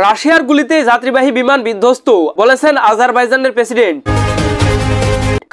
রাশিয়ার গুলিতে যাত্রীবাহী বিমান বিধ্বস্ত, বলেছেন আজারবাইজানের প্রেসিডেন্ট।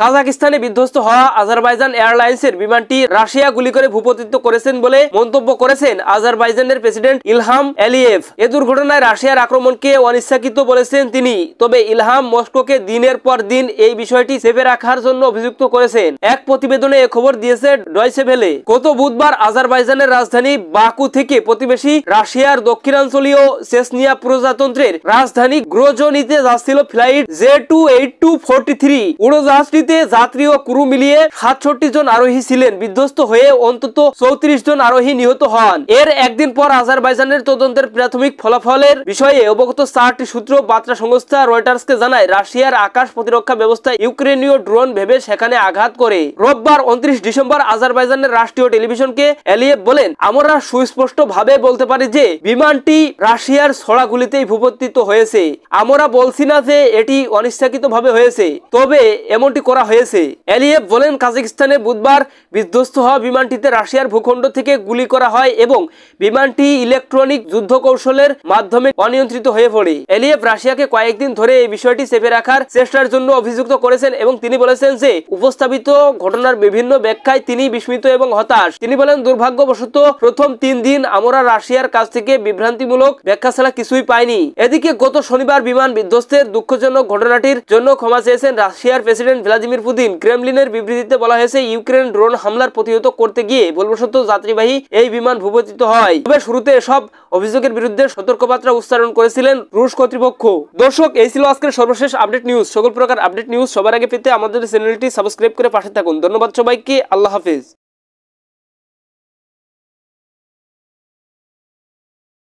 কাজাকিস্তানে বিধ্বস্ত হওয়া আজারবাইজান এয়ারলাইন্সের বিমানটি রাশিয়া গুলি করে ভূপতিত করেছেন বলে মন্তব্য করেছেন আজারবাইজানের প্রেসিডেন্ট ইলহাম এলিয়েভ। এ দুর্ঘটনায় রাশিয়ার আক্রমণকে অনিচ্ছাকৃত বলেছেন তিনি। তবে ইলহাম মস্কোকে দিনের পর দিন এই বিষয়টি চেপে রাখার জন্য অভিযুক্ত করেছেন। এক প্রতিবেদনে এ খবর দিয়েছে ডয়চে ভেলে। গত বুধবার আজারবাইজানের রাজধানী বাকু থেকে প্রতিবেশী রাশিয়ার দক্ষিণাঞ্চলীয় চেচনিয়া প্রজাতন্ত্রের রাজধানী গ্রোজনিতে যাচ্ছিল ফ্লাইট J28243 উড়োজাহাজটি যাত্রী ও ক্রু মিলিয়ে 67 জন আরোহী ছিলেন। বিধ্বস্ত হয়ে অন্তত 34 জন আরোহী নিহত হন। এর একদিন পর আজারবাইজানের তদন্তের প্রাথমিক ফলাফলের বিষয়ে অবগত 4টি সূত্র বার্তা সংস্থা রয়টার্সকে জানায়, রাশিয়ার আকাশ প্রতিরক্ষা ব্যবস্থা ইউক্রেনীয় ড্রোন ভেবে সেখানে আঘাত করে। রোববার 29 ডিসেম্বর আজারবাইজানের রাষ্ট্রীয় টেলিভিশনকে এলিয়েভ বলেন, আমরা সুস্পষ্ট ভাবে বলতে পারি যে বিমানটি রাশিয়ার ছোড়া গুলিতেই ভূপতিত হয়েছে। আমরা বলছি না যে এটি অনিচ্ছাকৃত ভাবে হয়েছে, তবে এমনটি করা হয়েছে। এলিয়েভ বলেন, কাজাকিস্তানে বুধবার বিধ্বস্ত হওয়া বিমানটিতে রাশিয়ার ভূখণ্ড থেকে গুলি করা হয় এবং বিমানটি ইলেকট্রনিক যুদ্ধ কৌশলের মাধ্যমে অনিয়ন্ত্রিত হয়ে পড়ে। এলিয়েভ রাশিয়াকে কয়েকদিন ধরে এই বিষয়টি চেপে রাখার চেষ্টার জন্য অভিযুক্ত করেছেন এবং তিনি বলেছেন যে উপস্থাপিত ঘটনার বিভিন্ন ব্যাখ্যায় তিনি বিস্মিত এবং হতাশ। তিনি বলেন, দুর্ভাগ্যবশত প্রথম 3 দিন আমরা রাশিয়ার কাছ থেকে বিভ্রান্তিমূলক ব্যাখ্যা ছাড়া কিছুই পাইনি। এদিকে গত শনিবার বিমান বিধ্বস্তের দুঃখজনক ঘটনাটির জন্য ক্ষমা চেয়েছেন রাশিয়ার প্রেসিডেন্ট ভ্লাদিমির পুতিন। ক্রেমলিনের বিবৃতিতে বলা হয়েছে, ইউক্রেন ড্রোন হামলার প্রতিহত করতে গিয়ে ভুলবশত যাত্রীবাহী এই বিমান ভূপতিত হয়। তবে শুরুতে এসব অভিযোগের বিরুদ্ধে সতর্কবার্তা উচ্চারণ করেছিলেন রুশ কর্তৃপক্ষ। দর্শক, এই ছিল আজকের সর্বশেষ আপডেট নিউজ। সকল প্রকার আপডেট নিউজ সবার আগে পেতে আমাদের চ্যানেলটি সাবস্ক্রাইব করে পাশে থাকুন। ধন্যবাদ সবাইকে। আল্লাহ হাফেজ।